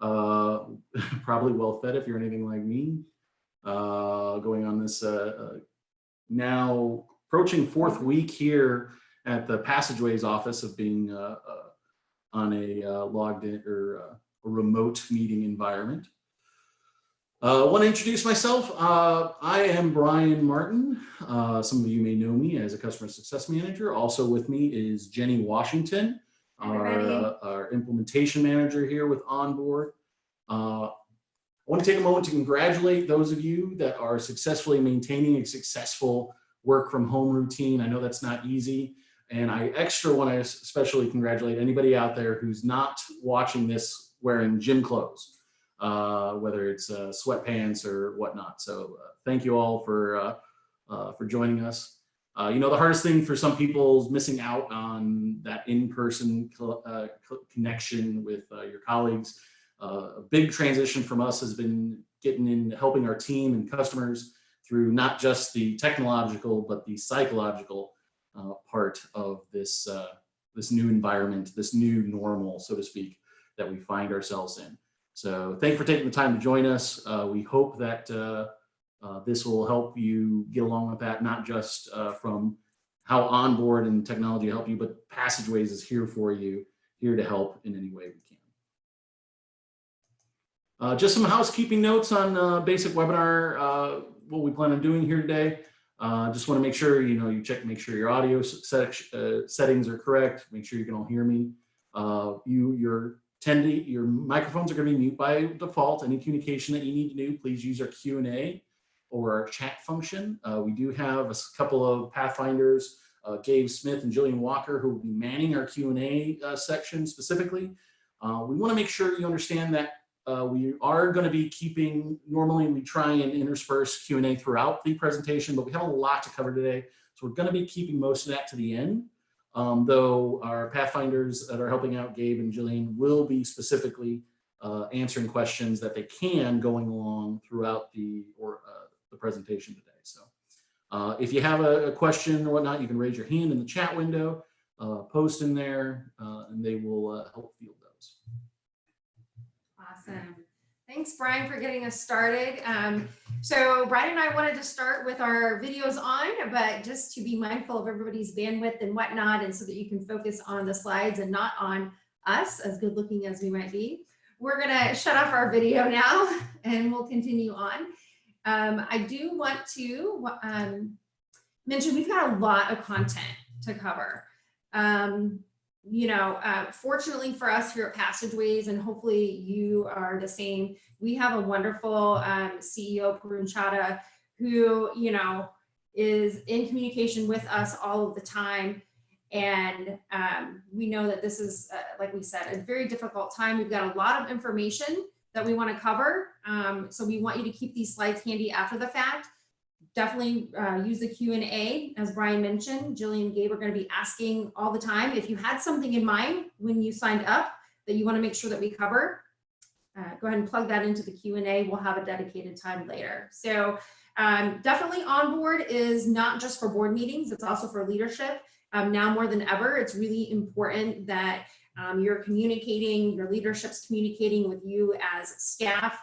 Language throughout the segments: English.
well, probably well fed if you're anything like me, going on this now approaching 4th week here at the Passageways office of being on a logged in or a remote meeting environment. Want to introduce myself. I am Brian Martin. Some of you may know me as a customer success manager. Also with me is Jenni Washington, our implementation manager here with OnBoard. I want to take a moment to congratulate those of you that are successfully maintaining a successful work from home routine. I know that's not easy. And I extra want to especially congratulate anybody out there who's not watching this wearing gym clothes, whether it's sweatpants or whatnot. So thank you all for joining us. You know, the hardest thing for some people is missing out on that in-person connection with your colleagues. A big transition from us has been getting in, helping our team and customers through not just the technological, but the psychological part of this, this new environment, this new normal, so to speak, that we find ourselves in. So thank you for taking the time to join us. We hope that this will help you get along with that, not just from how OnBoard and technology help you, but Passageways is here for you, here to help in any way we can. Just some housekeeping notes on basic webinar, what we plan on doing here today. Just want to make sure, you know, you check, make sure your audio settings are correct, make sure you can all hear me. Your attendee, your microphones are going to be mute by default. Any communication that you need to do, please use our Q&A or our chat function. We do have a couple of Pathfinders, Gabe Smith and Jillian Walker, who will be manning our Q&A section specifically. We want to make sure you understand that we are going to be keeping, normally we try and intersperse Q&A throughout the presentation, but we have a lot to cover today. So we're going to be keeping most of that to the end. Though our Pathfinders that are helping out, Gabe and Jillian, will be specifically answering questions that they can going along throughout the presentation today. So if you have a question or whatnot, you can raise your hand in the chat window, post in there, and they will help field those. Awesome. Thanks, Brian, for getting us started. So Brian and I wanted to start with our videos on, but just to be mindful of everybody's bandwidth and whatnot, and so that you can focus on the slides and not on us, as good looking as we might be, we're going to shut off our video now and we'll continue on. I do want to mention we've got a lot of content to cover. You know, fortunately for us here at Passageways, and hopefully you are the same, we have a wonderful CEO, Parun Chadha, who, you know, is in communication with us all of the time. And we know that this is, like we said, a very difficult time. We've got a lot of information that we want to cover. So we want you to keep these slides handy after the fact. Definitely use the Q&A. As Brian mentioned, Jillian and Gabe are going to be asking all the time. If you had something in mind when you signed up that you want to make sure that we cover, go ahead and plug that into the Q&A. We'll have a dedicated time later. So definitely OnBoard is not just for board meetings, it's also for leadership. Now more than ever, it's really important that you're communicating, your leadership's communicating with you as staff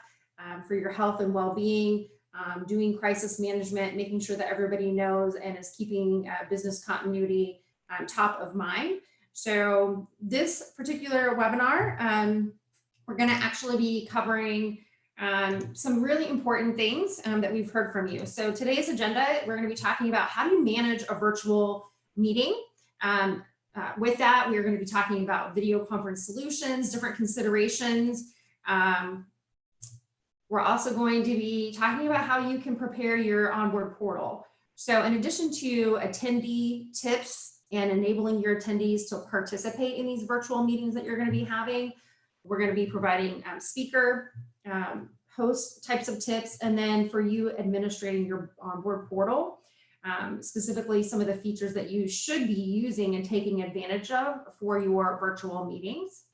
for your health and well-being. Doing crisis management, making sure that everybody knows and is keeping business continuity top of mind. So this particular webinar, we're going to actually be covering some really important things that we've heard from you. So today's agenda, we're going to be talking about how do you manage a virtual meeting. With that, we are going to be talking about video conference solutions, different considerations. We're also going to be talking about how you can prepare your OnBoard portal. So in addition to attendee tips and enabling your attendees to participate in these virtual meetings that you're going to be having, we're going to be providing speaker, host types of tips, and then for you administrating your OnBoard portal, specifically some of the features that you should be using and taking advantage of for your virtual meetings.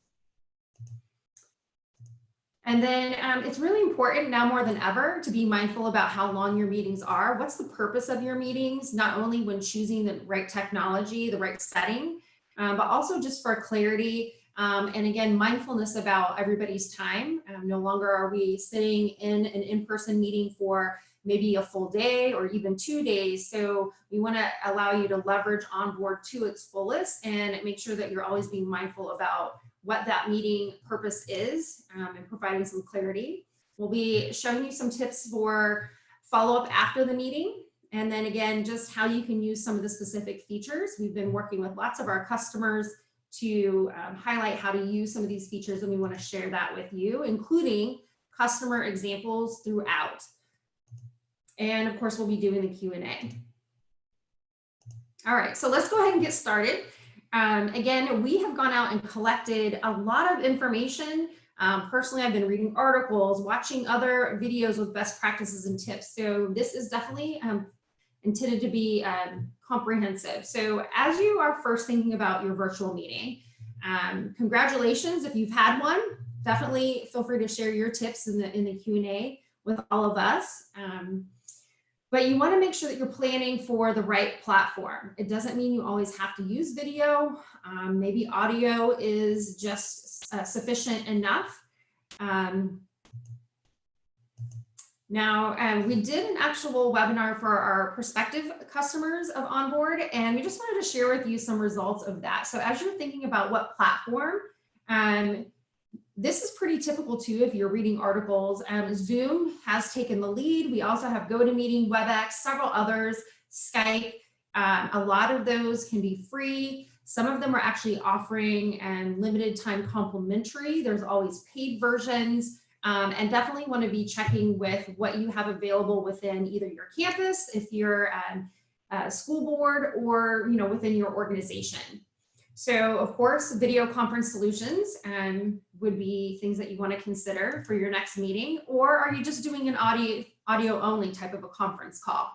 And then it's really important now more than ever to be mindful about how long your meetings are. What's the purpose of your meetings, not only when choosing the right technology, the right setting, but also just for clarity. And again, mindfulness about everybody's time. No longer are we sitting in an in-person meeting for maybe a full day or even 2 days. So we want to allow you to leverage OnBoard to its fullest and make sure that you're always being mindful about what that meeting purpose is, and providing some clarity. We'll be showing you some tips for follow-up after the meeting. And then again, just how you can use some of the specific features. We've been working with lots of our customers to highlight how to use some of these features, and we want to share that with you, including customer examples throughout. And of course, we'll be doing the Q&A. All right, so let's go ahead and get started. Again, we have gone out and collected a lot of information. Personally, I've been reading articles, watching other videos with best practices and tips. So this is definitely intended to be comprehensive. So as you are first thinking about your virtual meeting, congratulations if you've had one. Definitely feel free to share your tips in the Q&A with all of us. But you want to make sure that you're planning for the right platform. It doesn't mean you always have to use video. Maybe audio is just sufficient enough. Now, we did an actual webinar for our prospective customers of OnBoard, and we just wanted to share with you some results of that. So as you're thinking about what platform, this is pretty typical too if you're reading articles. Zoom has taken the lead. We also have GoToMeeting, WebEx, several others, Skype. A lot of those can be free. Some of them are actually offering limited time complimentary. There's always paid versions, and definitely want to be checking with what you have available within either your campus, if you're a school board, or within your organization. So of course, video conference solutions would be things that you want to consider for your next meeting, or are you just doing an audio only type of a conference call?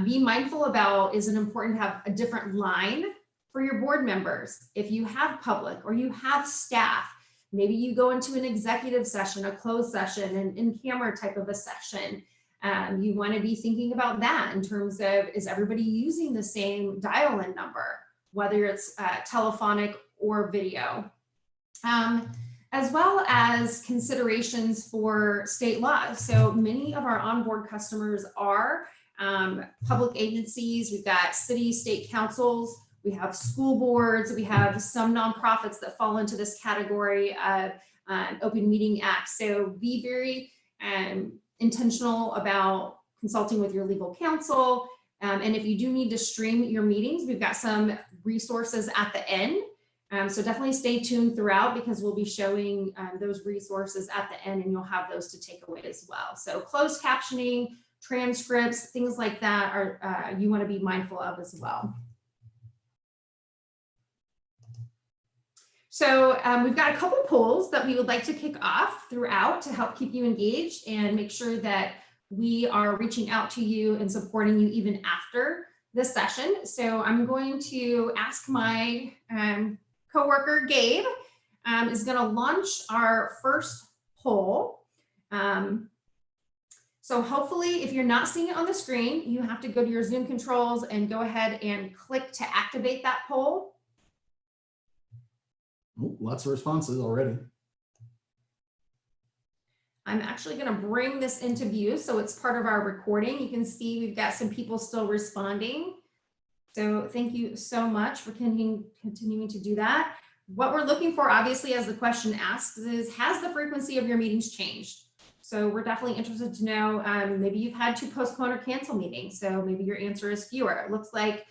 Be mindful about, is it important to have a different line for your board members? If you have public or you have staff, maybe you go into an executive session, a closed session, an in-camera type of a session. You want to be thinking about that in terms of, is everybody using the same dial-in number, whether it's telephonic or video, as well as considerations for state laws. So many of our OnBoard customers are public agencies. We've got city, state councils, we have school boards, we have some nonprofits that fall into this category of Open Meeting Act. So be very intentional about consulting with your legal counsel. And if you do need to stream your meetings, we've got some resources at the end. So definitely stay tuned throughout, because we'll be showing those resources at the end, and you'll have those to take away as well. So closed captioning, transcripts, things like that are you want to be mindful of as well. So we've got a couple polls that we would like to kick off throughout to help keep you engaged and make sure that we are reaching out to you and supporting you even after this session. So I'm going to ask my coworker, Gabe, is going to launch our first poll. So hopefully, if you're not seeing it on the screen, you have to go to your Zoom controls and go ahead and click to activate that poll. Oh, lots of responses already. I'm actually going to bring this into view, so it's part of our recording. You can see we've got some people still responding. So thank you so much for continuing to do that. What we're looking for, obviously, as the question asks, is, has the frequency of your meetings changed? So we're definitely interested to know, maybe you've had to postpone or cancel meetings. So maybe your answer is fewer. It looks like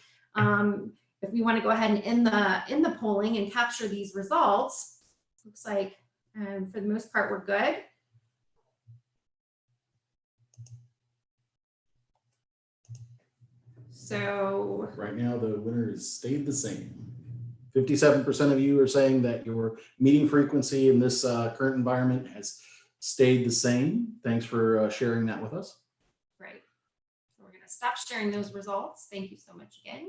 if we want to go ahead and end the polling and capture these results, looks like for the most part, we're good. So right now, the winner has stayed the same. 57% of you are saying that your meeting frequency in this current environment has stayed the same. Thanks for sharing that with us. Great. So we're going to stop sharing those results. Thank you so much again.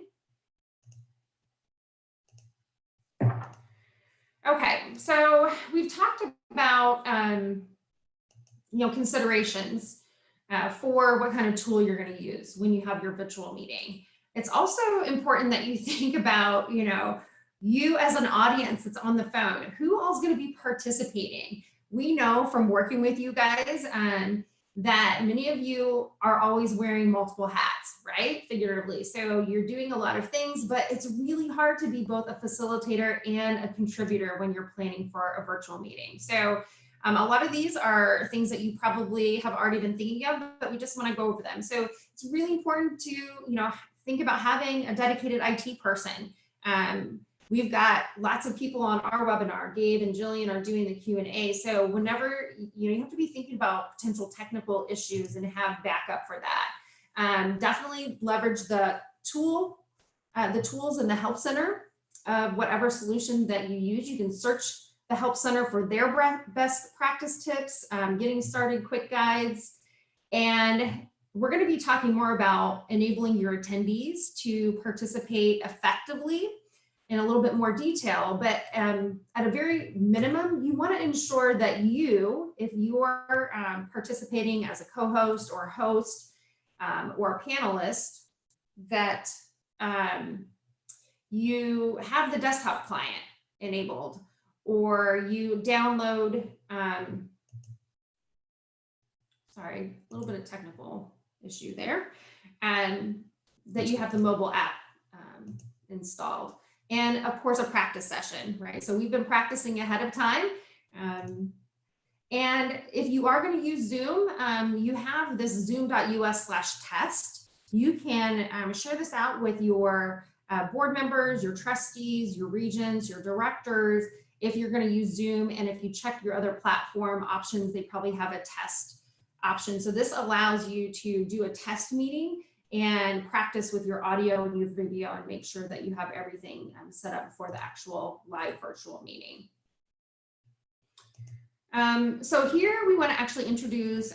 Okay, so we've talked about considerations for what kind of tool you're going to use when you have your virtual meeting. It's also important that you think about, you as an audience that's on the phone, who all's going to be participating? We know from working with you guys that many of you are always wearing multiple hats, right? Figuratively. So you're doing a lot of things, but it's really hard to be both a facilitator and a contributor when you're planning for a virtual meeting. So a lot of these are things that you probably have already been thinking of, but we just want to go over them. So it's really important to, think about having a dedicated IT person. We've got lots of people on our webinar. Gabe and Jillian are doing the Q&A. So whenever, you have to be thinking about potential technical issues and have backup for that. Definitely leverage the tools in the Help Center of whatever solution that you use. You can search the Help Center for their best practice tips, getting started, quick guides. And we're going to be talking more about enabling your attendees to participate effectively in a little bit more detail, but at a very minimum, you want to ensure that if you are participating as a co-host or a host or a panelist, that you have the desktop client enabled, or you download, sorry, a little bit of technical issue there, and that you have the mobile app installed. And of course, a practice session, right? So we've been practicing ahead of time. And if you are going to use Zoom, you have this zoom.us/test. You can share this out with your board members, your trustees, your regents, your directors, if you're going to use Zoom. And if you check your other platform options, they probably have a test option. So this allows you to do a test meeting and practice with your audio and your video and make sure that you have everything set up for the actual live virtual meeting. So here we want to actually introduce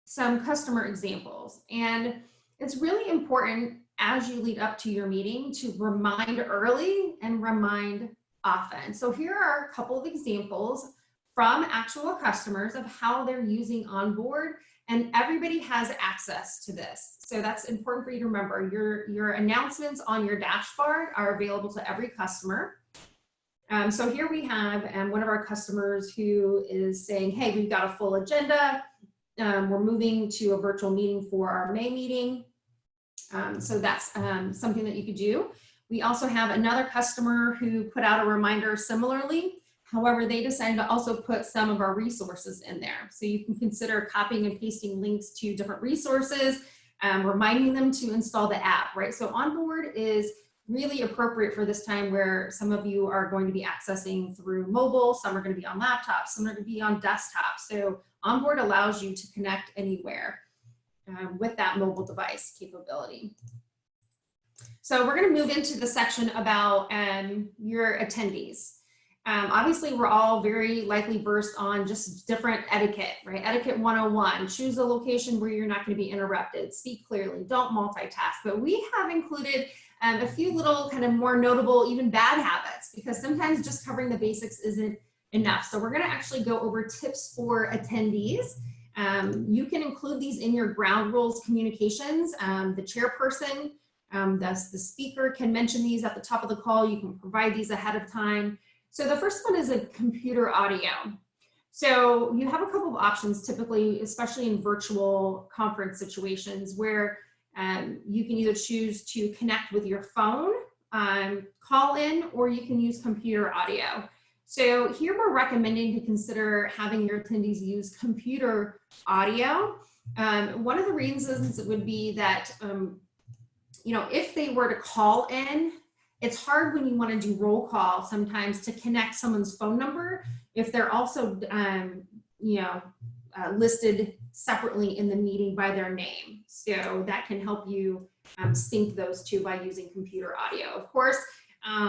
some customer examples. And it's really important as you lead up to your meeting to remind early and remind often. So here are a couple of examples from actual customers of how they're using OnBoard, and everybody has access to this. So that's important for you to remember. Your announcements on your dashboard are available to every customer. So here we have one of our customers who is saying, hey, we've got a full agenda. We're moving to a virtual meeting for our May meeting. So that's something that you could do. We also have another customer who put out a reminder similarly. However, they decided to also put some of our resources in there. So you can consider copying and pasting links to different resources, reminding them to install the app, right? So OnBoard is really appropriate for this time where some of you are going to be accessing through mobile, some are going to be on laptops, some are going to be on desktops. So OnBoard allows you to connect anywhere with that mobile device capability. So we're going to move into the section about your attendees. Obviously, we're all very likely versed on just different etiquette, right? Etiquette 101, choose a location where you're not going to be interrupted, speak clearly, don't multitask. But we have included a few little kind of more notable, even bad habits, because sometimes just covering the basics isn't enough. So we're going to actually go over tips for attendees. You can include these in your ground rules communications. The chairperson, the speaker can mention these at the top of the call. You can provide these ahead of time. So the first one is a computer audio. So you have a couple of options typically, especially in virtual conference situations where you can either choose to connect with your phone, call in, or you can use computer audio. So here we're recommending to consider having your attendees use computer audio. One of the reasons would be that, if they were to call in, it's hard when you want to do roll call sometimes to connect someone's phone number if they're also, listed separately in the meeting by their name. So that can help you sync those two by using computer audio. Of course,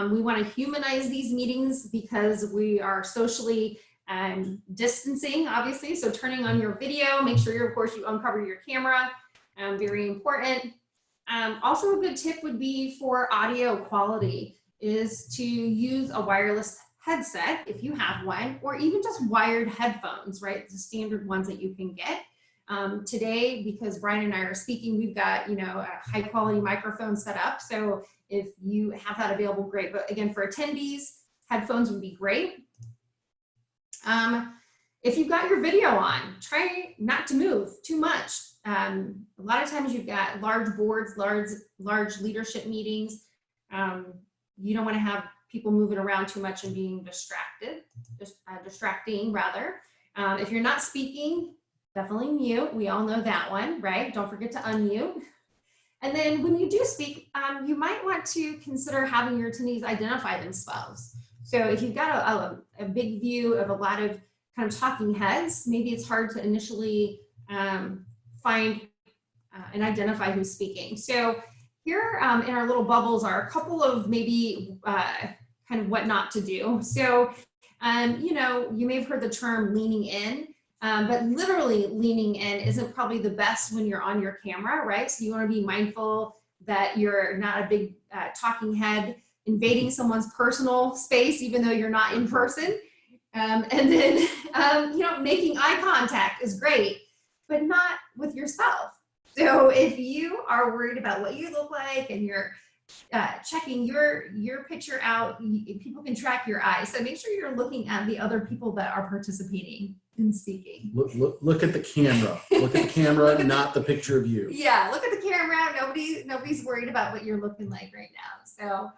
we want to humanize these meetings because we are socially distancing, obviously. So turning on your video, make sure of course you uncover your camera, very important. Also a good tip would be for audio quality is to use a wireless headset if you have one, or even just wired headphones, right? The standard ones that you can get. Today, because Brian and I are speaking, we've got, a high quality microphone set up. So If you have that available, great. But again, for attendees, headphones would be great. If you've got your video on, try not to move too much. A lot of times you've got large boards, large leadership meetings. You don't want to have people moving around too much and being distracting rather. If you're not speaking, definitely mute. We all know that one, right? Don't forget to unmute. And then when you do speak, you might want to consider having your attendees identify themselves. So if you've got a big view of a lot of kind of talking heads, maybe it's hard to initially find and identify who's speaking. So here in our little bubbles are a couple of maybe kind of what not to do. So, you know, you may have heard the term leaning in, but literally leaning in isn't probably the best when you're on your camera, right? So you want to be mindful that you're not a big talking head invading someone's personal space, even though you're not in person. And then, you know, making eye contact is great, but not with yourself. So if you are worried about what you look like and you're checking your picture out, people can track your eyes. So make sure you're looking at the other people that are participating in speaking. Look at the camera. Look at the camera, not the picture of you. Yeah, look at the camera. Nobody's worried about what you're looking like right now. So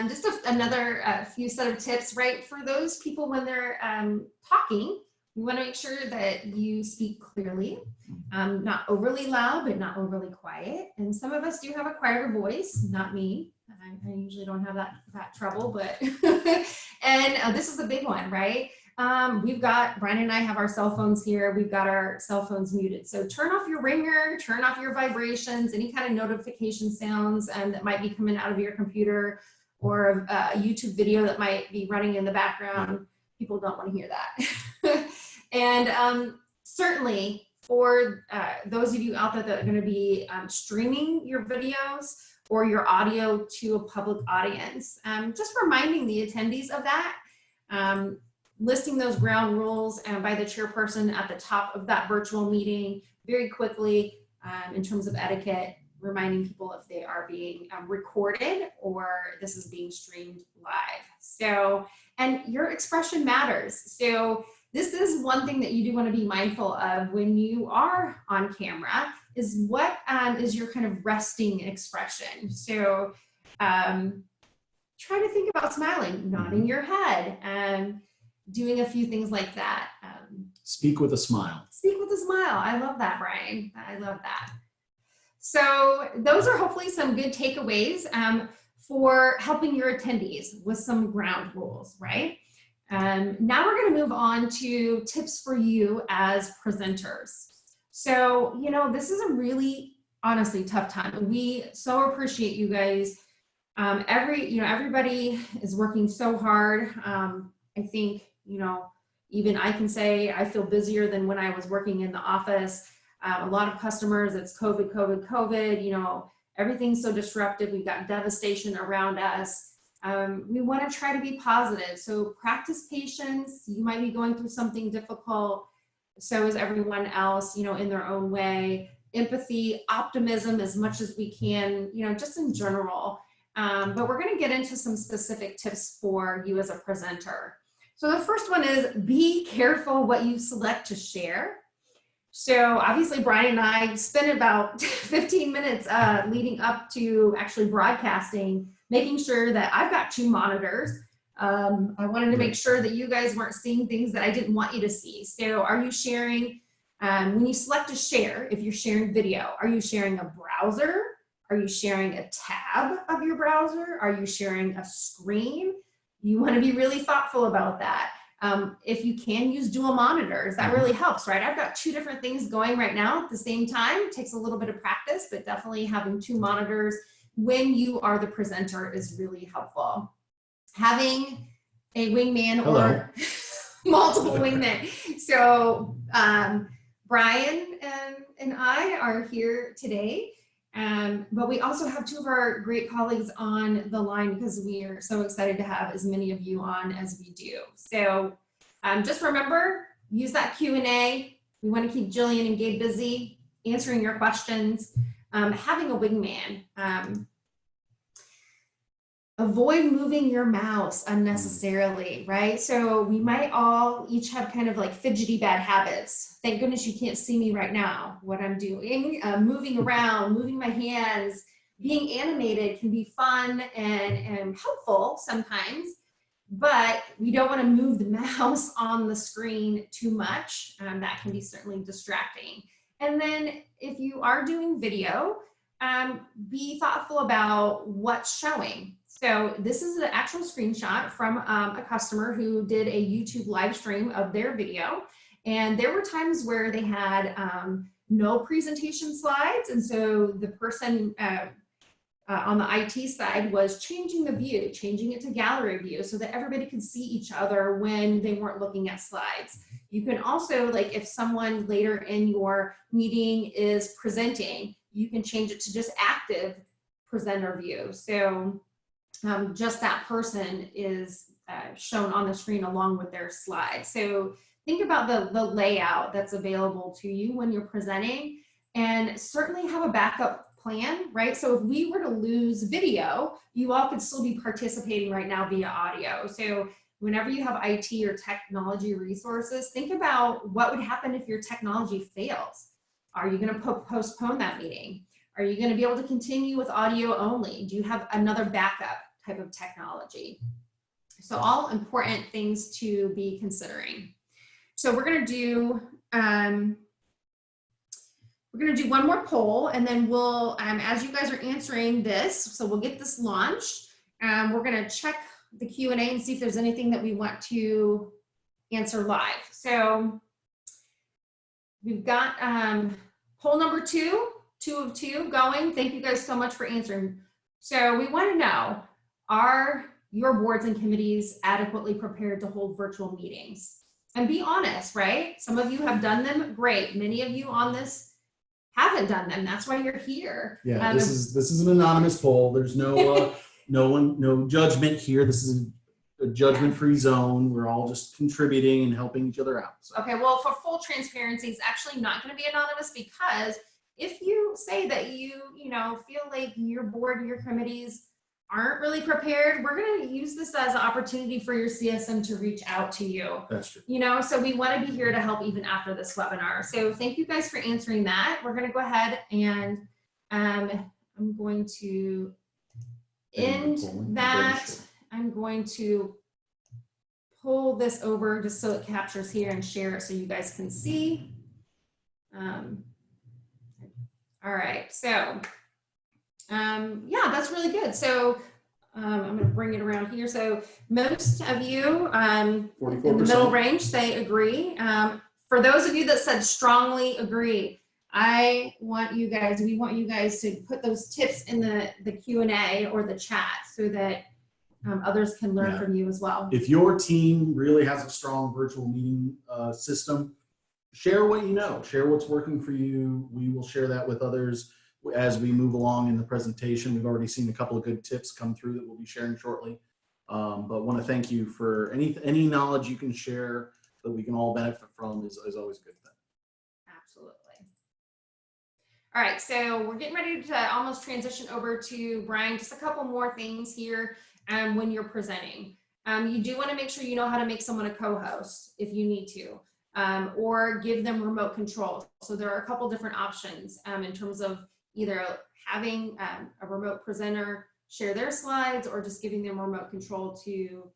just another few set of tips, right? For those people when they're talking, you want to make sure that you speak clearly, not overly loud, but not overly quiet. And some of us do have a quieter voice, not me. I usually don't have that trouble, but, and this is a big one, right? We've got, Brian and I have our cell phones here. We've got our cell phones muted. So turn off your ringer, turn off your vibrations, any kind of notification sounds that might be coming out of your computer or a YouTube video that might be running in the background. People don't want to hear that. And certainly for those of you out there that are going to be streaming your videos or your audio to a public audience, just reminding the attendees of that, listing those ground rules by the chairperson at the top of that virtual meeting very quickly in terms of etiquette, reminding people if they are being recorded or this is being streamed live. So, and your expression matters. So this is one thing that you do want to be mindful of when you are on camera is what is your kind of resting expression. So try to think about smiling, nodding your head, and doing a few things like that. Speak with a smile. Speak with a smile. I love that, Brian. I love that. So those are hopefully some good takeaways for helping your attendees with some ground rules, right? Now we're going to move on to tips for you as presenters. So, you know, this is a really, honestly, tough time. We so appreciate you guys. Everybody is working so hard. I think, you know, even I can say I feel busier than when I was working in the office. A lot of customers, it's COVID, you know, everything's so disruptive. We've got devastation around us. We want to try to be positive. So practice patience. You might be going through something difficult. So is everyone else, you know, in their own way. Empathy, optimism as much as we can, you know, just in general. But we're going to get into some specific tips for you as a presenter. So the first one is be careful what you select to share. So obviously Brian and I spent about 15 minutes leading up to actually broadcasting, making sure that I've got 2 monitors. I wanted to make sure that you guys weren't seeing things that I didn't want you to see. So are you sharing, when you select to share, if you're sharing video, are you sharing a browser? Are you sharing a tab of your browser? Are you sharing a screen? You want to be really thoughtful about that. If you can use dual monitors, that really helps, right? I've got 2 different things going right now at the same time. It takes a little bit of practice, but definitely having 2 monitors when you are the presenter is really helpful. Having a wingman or multiple wingmen. So Brian and I are here today. But we also have 2 of our great colleagues on the line because we are so excited to have as many of you on as we do. So just remember, use that Q&A. We want to keep Jillian and Gabe busy answering your questions. Having a wingman. Avoid moving your mouse unnecessarily, right? So we might all each have kind of like fidgety bad habits. Thank goodness you can't see me right now, what I'm doing. Moving around, moving my hands, being animated can be fun and helpful sometimes, but we don't want to move the mouse on the screen too much. That can be certainly distracting. And then if you are doing video, be thoughtful about what's showing. So this is an actual screenshot from a customer who did a YouTube live stream of their video. And there were times where they had no presentation slides. And so the person on the IT side was changing the view, changing it to gallery view so that everybody could see each other when they weren't looking at slides. You can also, like if someone later in your meeting is presenting, you can change it to just active presenter view. So just that person is shown on the screen along with their slides. So think about the layout that's available to you when you're presenting, and certainly have a backup plan, right? So if we were to lose video, you all could still be participating right now via audio. So whenever you have IT or technology resources, think about what would happen if your technology fails. Are you going to postpone that meeting? Are you going to be able to continue with audio only? Do you have another backup type of technology? So all important things to be considering. So we're going to do one more poll, and then we'll, as you guys are answering this, so we'll get this launched. We're going to check the Q&A and see if there's anything that we want to answer live. So we've got poll number 2 of 2 going. Thank you guys so much for answering. So we want to know, are your boards and committees adequately prepared to hold virtual meetings? And be honest, right? Some of you have done them great. Many of you on this haven't done them. That's why you're here. Yeah, this is an anonymous poll. There's no no judgment here. This is a judgment-free zone. We're all just contributing and helping each other out. So. Okay, well, for full transparency, it's actually not going to be anonymous, because if you say that you feel like your board and your committees aren't really prepared, we're going to use this as an opportunity for your CSM to reach out to you. That's true. So we want to be here to help even after this webinar. So thank you guys for answering that. We're going to go ahead and I'm going to end that. I'm going to pull this over just so it captures here and share it so you guys can see. All right, so yeah, that's really good. So I'm going to bring it around here. So most of you in the middle range say agree. For those of you that said strongly agree, we want you guys to put those tips in the Q&A or the chat so that others can learn from you as well. If your team really has a strong virtual meeting system, share what you know, share what's working for you. We will share that with others as we move along in the presentation. We've already seen a couple of good tips come through that we'll be sharing shortly. But want to thank you for any knowledge you can share that we can all benefit from is always a good thing. Absolutely. All right, so we're getting ready to almost transition over to Brian. Just a couple more things here when you're presenting. You do want to make sure you know how to make someone a co-host if you need to, or give them remote control. So there are a couple different options in terms of either having a remote presenter share their slides or just giving them remote control to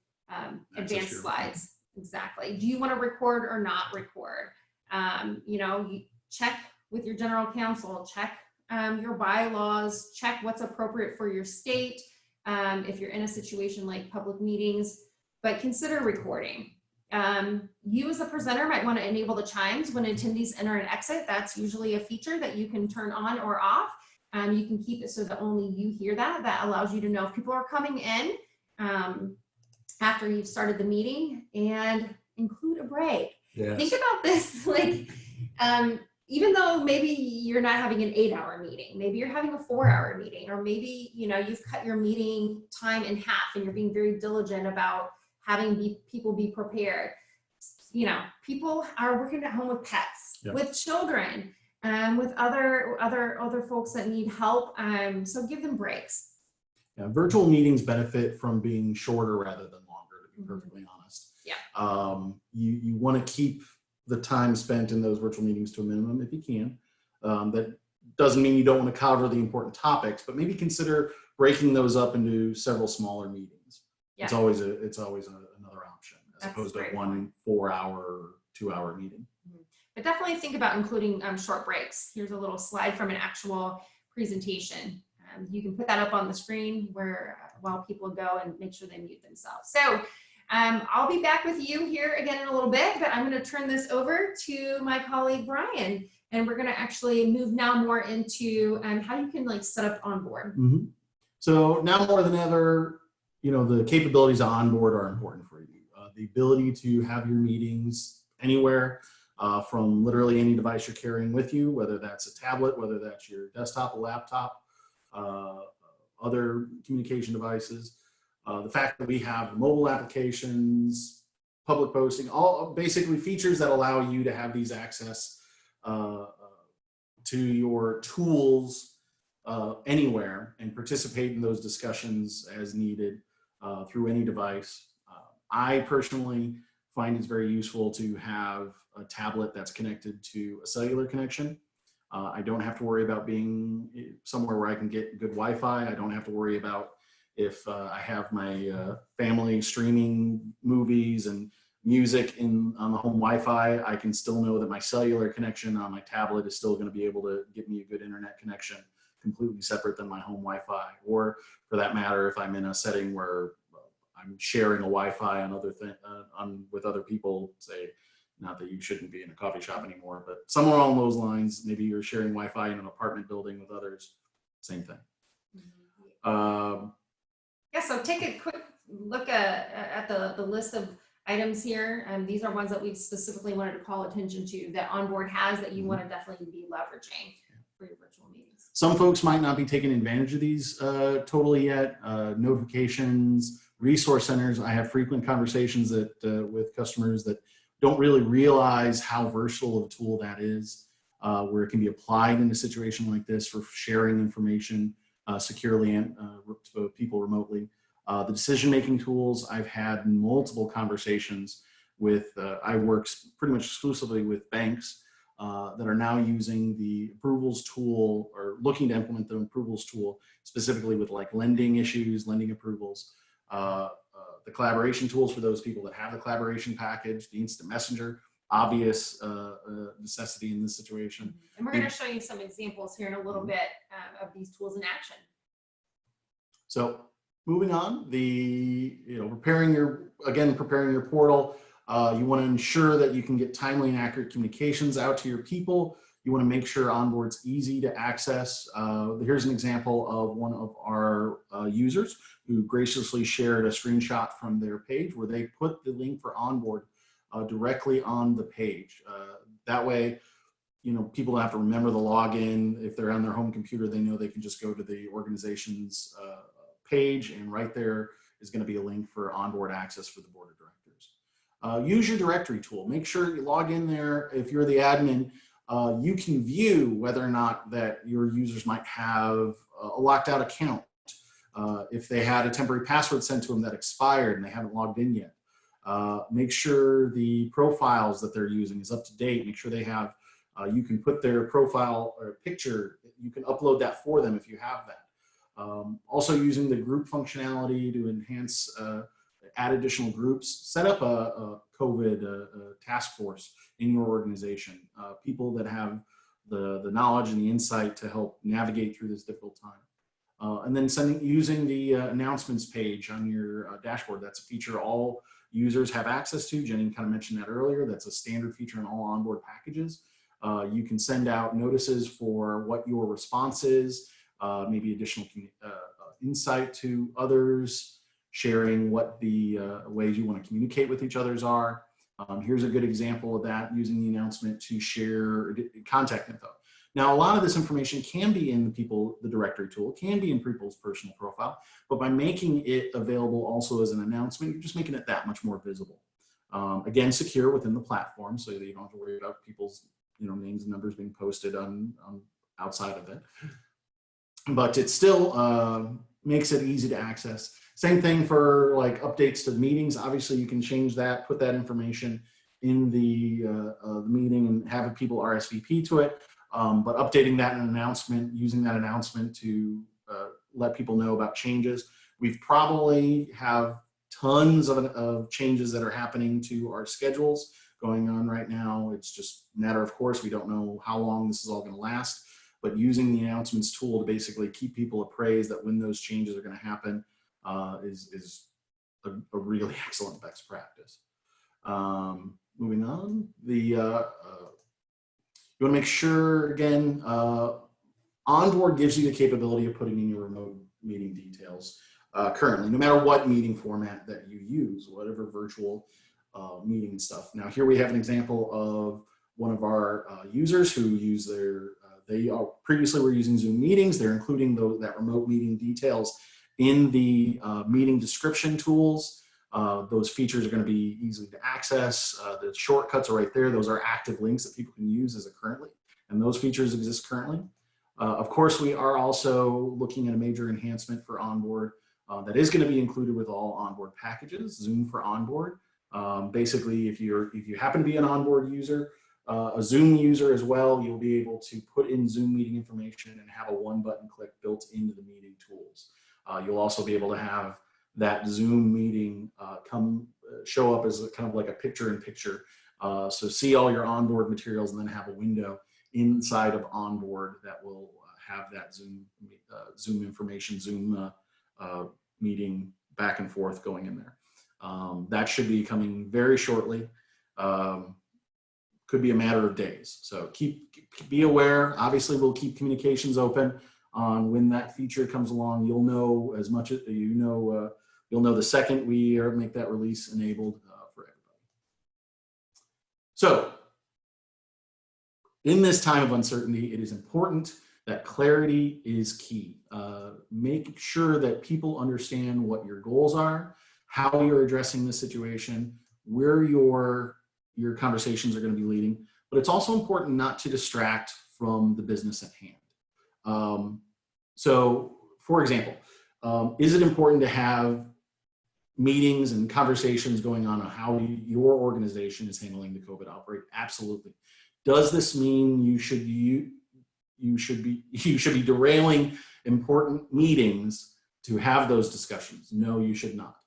advance slides. Exactly. Do you want to record or not record? You check with your general counsel, check your bylaws, check what's appropriate for your state if you're in a situation like public meetings, but consider recording. You as a presenter might want to enable the chimes when attendees enter and exit. That's usually a feature that you can turn on or off. You can keep it so that only you hear that. That allows you to know if people are coming in after you've started the meeting, and include a break. Yes. Think about this, like, even though maybe you're not having an 8-hour meeting, maybe you're having a 4-hour meeting, or maybe, you've cut your meeting time in half and you're being very diligent about having people be prepared. People are working at home with pets, with children. with other folks that need help. So give them breaks. Yeah, virtual meetings benefit from being shorter rather than longer, to be perfectly honest. Yeah. You want to keep the time spent in those virtual meetings to a minimum if you can. That doesn't mean you don't want to cover the important topics, but maybe consider breaking those up into several smaller meetings. Yeah. It's always another option as opposed to one 4-hour, 2-hour meeting. But definitely think about including short breaks. Here's a little slide from an actual presentation. You can put that up on the screen while people go and make sure they mute themselves. So I'll be back with you here again in a little bit, but I'm going to turn this over to my colleague Brian, and we're going to actually move now more into how you can set up OnBoard. Mm-hmm. So now more than ever, the capabilities of OnBoard are important for you. The ability to have your meetings anywhere, from literally any device you're carrying with you, whether that's a tablet, whether that's your desktop, a laptop, other communication devices. The fact that we have mobile applications, public posting, all basically features that allow you to have these access to your tools anywhere and participate in those discussions as needed through any device. I personally find it's very useful to have a tablet that's connected to a cellular connection. I don't have to worry about being somewhere where I can get good Wi-Fi. I don't have to worry about if I have my family streaming movies and music on the home Wi-Fi. I can still know that my cellular connection on my tablet is still going to be able to get me a good internet connection, completely separate than my home Wi-Fi. Or for that matter, if I'm in a setting where I'm sharing a Wi-Fi with other people, say, not that you shouldn't be in a coffee shop anymore, but somewhere along those lines, maybe you're sharing Wi-Fi in an apartment building with others, same thing. Yeah, so take a quick look at the list of items here. These are ones that we specifically wanted to call attention to that OnBoard has that you want to definitely be leveraging for your virtual meetings. Some folks might not be taking advantage of these totally yet. Notifications, resource centers. I have frequent conversations with customers that don't really realize how versatile of a tool that is, where it can be applied in a situation like this for sharing information securely and to people remotely. The decision-making tools, I've had multiple conversations with, I work pretty much exclusively with banks that are now using the approvals tool or looking to implement the approvals tool specifically with lending issues, lending approvals. The collaboration tools for those people that have the collaboration package, the instant messenger, obvious necessity in this situation. And we're going to show you some examples here in a little bit of these tools in action. So moving on, preparing your portal, you want to ensure that you can get timely and accurate communications out to your people. You want to make sure OnBoard's easy to access. Here's an example of one of our users who graciously shared a screenshot from their page where they put the link for OnBoard directly on the page. That way, people don't have to remember the login. If they're on their home computer, they know they can just go to the organization's page, and right there is going to be a link for OnBoard access for the board of directors. Use your directory tool. Make sure you log in there. If you're the admin, you can view whether or not that your users might have a locked out account. If they had a temporary password sent to them that expired and they haven't logged in yet. Make sure the profiles that they're using is up to date. Make sure they have, you can put their profile or picture, you can upload that for them if you have that. Also using the group functionality to enhance, add additional groups, set up a COVID task force in your organization, people that have the knowledge and the insight to help navigate through this difficult time. And then using the announcements page on your dashboard. That's a feature all users have access to. Jenni kind of mentioned that earlier. That's a standard feature in all OnBoard packages. You can send out notices for what your response is, maybe additional insight to others, sharing what the ways you want to communicate with each others are. Here's a good example of that, using the announcement to share contact info. Now, a lot of this information can be in the directory tool, can be in people's personal profile, but by making it available also as an announcement, you're just making it that much more visible. Again, secure within the platform so that you don't have to worry about people's names and numbers being posted on outside of it. But it still makes it easy to access. Same thing for like updates to meetings. Obviously, you can change that, put that information in the meeting and have people RSVP to it. But updating that in an announcement, using that announcement to let people know about changes. We've probably have tons of changes that are happening to our schedules going on right now. It's just a matter of course, we don't know how long this is all going to last, but using the announcements tool to basically keep people appraised that when those changes are going to happen is a really excellent best practice. Moving on, you want to make sure, again, OnBoard gives you the capability of putting in your remote meeting details currently, no matter what meeting format that you use, whatever virtual meeting stuff. Now, here we have an example of one of our users who use they previously were using Zoom meetings. They're including that remote meeting details in the meeting description tools. Those features are going to be easy to access. The shortcuts are right there. Those are active links that people can use as currently, and those features exist currently. Of course, we are also looking at a major enhancement for OnBoard that is going to be included with all OnBoard packages, Zoom for OnBoard. Basically, if you happen to be an OnBoard user, a Zoom user as well, you'll be able to put in Zoom meeting information and have a one-button click built into the meeting tools. You'll also be able to have that Zoom meeting show up as kind of like a picture-in-picture. So see all your OnBoard materials and then have a window inside of OnBoard that will have that Zoom information, Zoom meeting back and forth going in there. That should be coming very shortly. Could be a matter of days. So be aware. Obviously, we'll keep communications open on when that feature comes along. You'll know as much as you'll know the second we make that release enabled for everybody. So in this time of uncertainty, it is important that clarity is key. Make sure that people understand what your goals are, how you're addressing the situation, where your conversations are going to be leading, but it's also important not to distract from the business at hand. So, for example, is it important to have meetings and conversations going on how your organization is handling the COVID outbreak? Absolutely. Does this mean you should be derailing important meetings to have those discussions? No, you should not.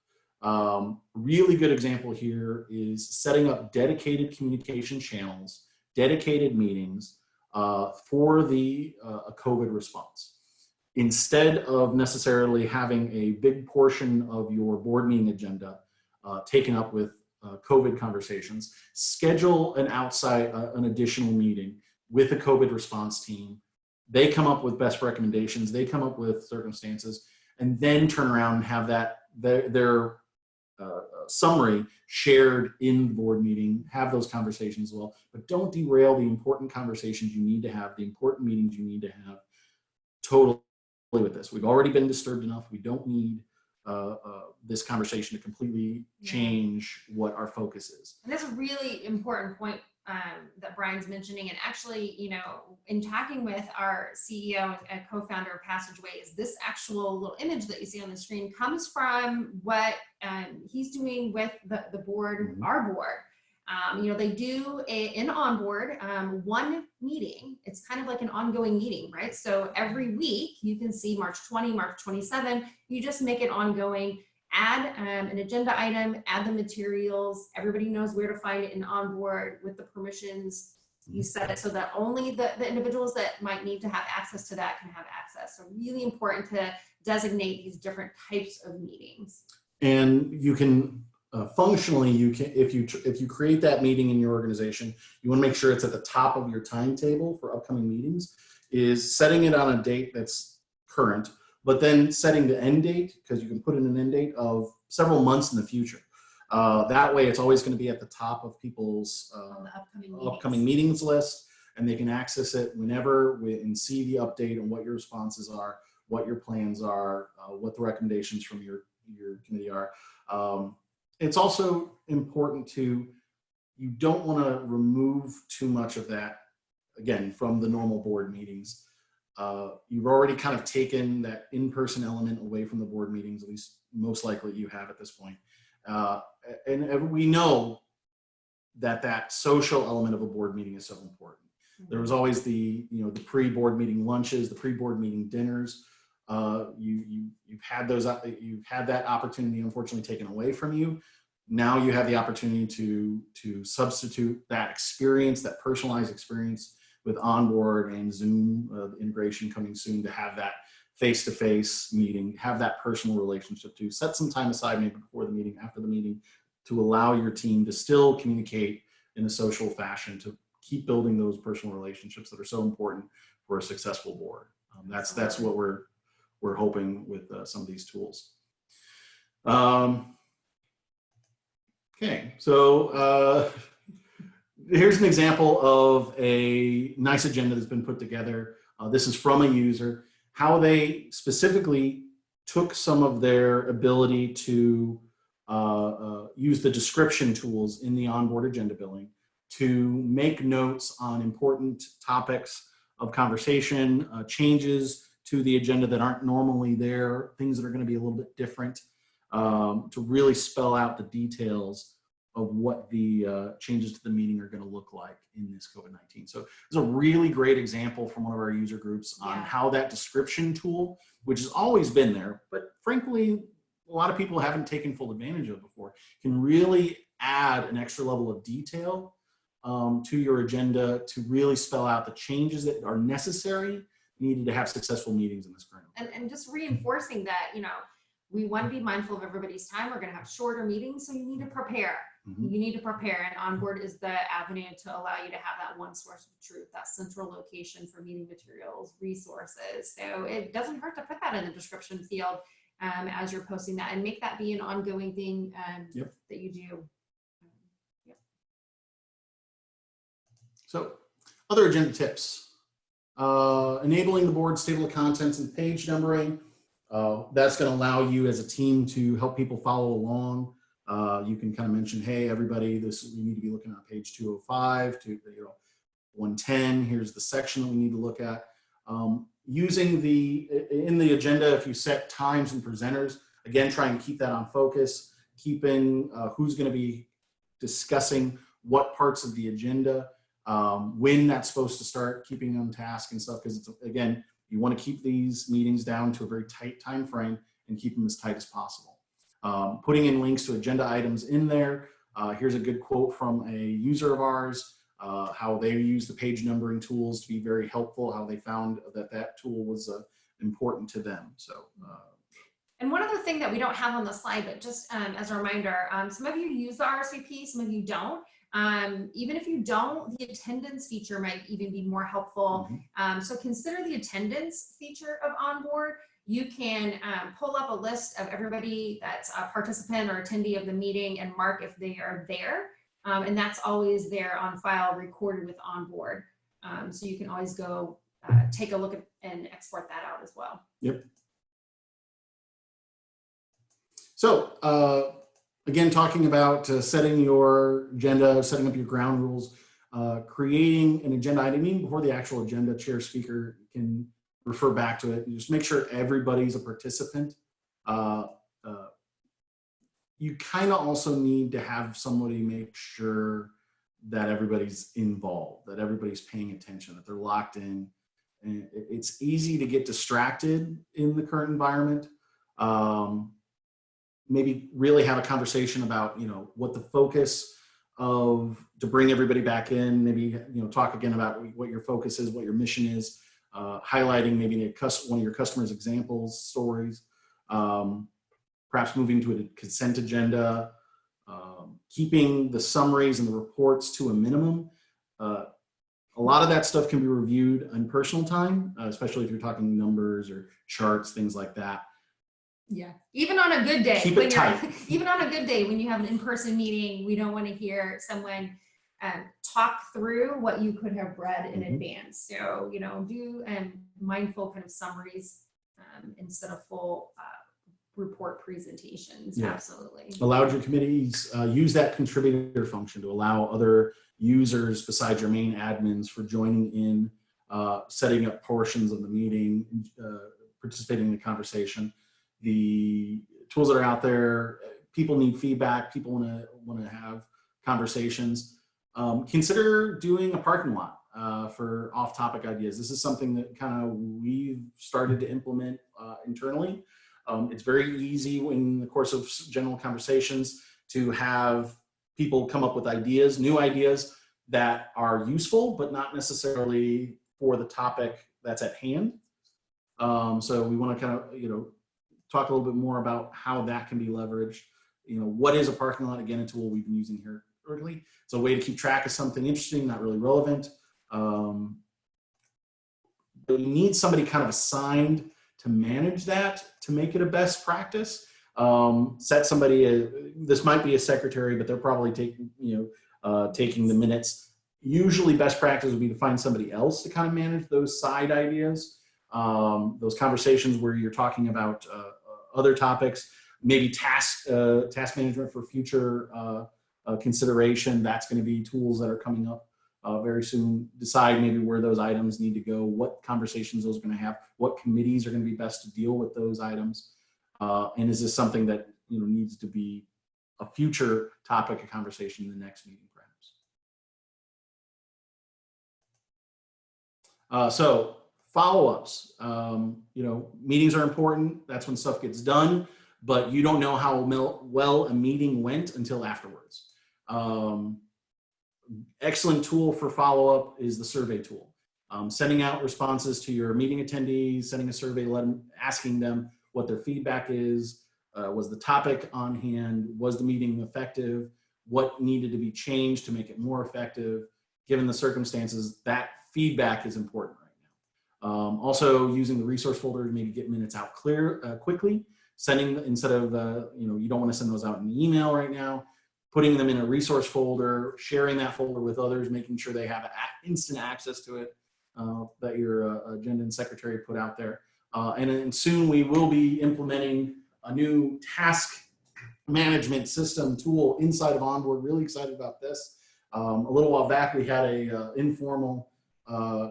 Really good example here is setting up dedicated communication channels, dedicated meetings for the COVID response. Instead of necessarily having a big portion of your board meeting agenda taken up with COVID conversations, schedule an additional meeting with the COVID response team. They come up with best recommendations, they come up with circumstances, and then turn around and have their summary shared in the board meeting, have those conversations as well, but don't derail the important conversations you need to have, the important meetings you need to have totally with this. We've already been disturbed enough. We don't need this conversation to completely change what our focus is. And that's a really important point that Brian's mentioning. And actually, in talking with our CEO and co-founder of Passageways, this actual little image that you see on the screen comes from what he's doing with the board, our board. They do in OnBoard one meeting. It's kind of like an ongoing meeting, right? So every week you can see March 20, March 27, you just make it ongoing, add an agenda item, add the materials. Everybody knows where to find it in OnBoard with the permissions. You set it so that only the individuals that might need to have access to that can have access. So really important to designate these different types of meetings. And you can functionally, if you create that meeting in your organization, you want to make sure it's at the top of your timetable for upcoming meetings, is setting it on a date that's current, but then setting the end date, because you can put in an end date of several months in the future. That way it's always going to be at the top of people's upcoming meetings list, and they can access it whenever and see the update on what your responses are, what your plans are, what the recommendations from your committee are. It's also important you don't want to remove too much of that again, from the normal board meetings. You've already kind of taken that in-person element away from the board meetings, at least most likely you have at this point. And we know that that social element of a board meeting is so important. There was always the pre-board meeting lunches, the pre-board meeting dinners. You've had that opportunity unfortunately taken away from you. Now you have the opportunity to substitute that experience, that personalized experience, with OnBoard and Zoom integration coming soon, to have that face-to-face meeting, have that personal relationship, to set some time aside maybe before the meeting, after the meeting, to allow your team to still communicate in a social fashion, to keep building those personal relationships that are so important for a successful board. That's what we're hoping with some of these tools. Okay, so here's an example of a nice agenda that's been put together. This is from a user, how they specifically took some of their ability to use the description tools in the OnBoard agenda building to make notes on important topics of conversation, changes to the agenda that aren't normally there, things that are going to be a little bit different, to really spell out the details of what the changes to the meeting are going to look like in this COVID-19. So it's a really great example from one of our user groups on how that description tool, which has always been there, but frankly, a lot of people haven't taken full advantage of before, can really add an extra level of detail to your agenda to really spell out the changes that are necessary, needed to have successful meetings in this current. And just reinforcing that, we want to be mindful of everybody's time. We're going to have shorter meetings, so you need to prepare. You need to prepare, and OnBoard is the avenue to allow you to have that one source of truth, that central location for meeting materials, resources. So it doesn't hurt to put that in the description field as you're posting that, and make that be an ongoing thing that you do. So other agenda tips, enabling the board's table of contents and page numbering. That's going to allow you as a team to help people follow along. You can kind of mention, hey, everybody, you need to be looking at page 205 to 110. Here's the section that we need to look at. Using in the agenda, if you set times and presenters, again, try and keep that on focus, keeping who's going to be discussing what parts of the agenda, when that's supposed to start, keeping on task and stuff, because again, you want to keep these meetings down to a very tight time frame and keep them as tight as possible. Putting in links to agenda items in there. Here's a good quote from a user of ours, how they use the page numbering tools to be very helpful, how they found that tool was important to them. So. And one other thing that we don't have on the slide, but just as a reminder, some of you use the RSVP, some of you don't. Even if you don't, the attendance feature might even be more helpful. So consider the attendance feature of OnBoard. You can pull up a list of everybody that's a participant or attendee of the meeting and mark if they are there. And that's always there on file, recorded with OnBoard. So you can always go take a look at and export that out as well. Yep. So again, talking about setting your agenda, setting up your ground rules, creating an agenda item, even before the actual agenda, chair speaker can refer back to it and just make sure everybody's a participant. You kind of also need to have somebody make sure that everybody's involved, that everybody's paying attention, that they're locked in. And it's easy to get distracted in the current environment. Maybe really have a conversation about, what the focus to bring everybody back in, maybe, talk again about what your focus is, what your mission is, highlighting maybe one of your customers' examples, stories, perhaps moving to a consent agenda, keeping the summaries and the reports to a minimum. A lot of that stuff can be reviewed in personal time, especially if you're talking numbers or charts, things like that. Yeah, even on a good day, keep it tight. Even on a good day when you have an in-person meeting, we don't want to hear someone talk through what you could have read in advance. So, do mindful kind of summaries instead of full report presentations. Yeah. Absolutely. Allowed your committees use that contributor function to allow other users besides your main admins for joining in, setting up portions of the meeting, participating in the conversation. The tools that are out there, people need feedback, people want to have conversations. Consider doing a parking lot for off-topic ideas. This is something that kind of we've started to implement internally. It's very easy in the course of general conversations to have people come up with ideas, new ideas that are useful, but not necessarily for the topic that's at hand. So we want to kind of, talk a little bit more about how that can be leveraged. What is a parking lot? Again, a tool we've been using here early. It's a way to keep track of something interesting, not really relevant. But you need somebody kind of assigned to manage that, to make it a best practice. Set somebody, this might be a secretary, but they're probably taking the minutes. Usually best practice would be to find somebody else to kind of manage those side ideas, those conversations where you're talking about other topics, maybe task management for future consideration. That's going to be tools that are coming up very soon. Decide maybe where those items need to go, what conversations those are going to have, what committees are going to be best to deal with those items. And is this something that needs to be a future topic of conversation in the next meeting, perhaps? So follow-ups. Meetings are important. That's when stuff gets done, but you don't know how well a meeting went until afterwards. Excellent tool for follow-up is the survey tool. Sending out responses to your meeting attendees, sending a survey, asking them what their feedback is. Was the topic on hand? Was the meeting effective? What needed to be changed to make it more effective? Given the circumstances, that feedback is important right now. Also using the resource folder to maybe get minutes out quickly. Sending, instead of, you don't want to send those out in the email right now, putting them in a resource folder, sharing that folder with others, making sure they have instant access to it, that your agenda and secretary put out there. And then soon we will be implementing a new task management system tool inside of OnBoard. Really excited about this. A little while back, we had a informal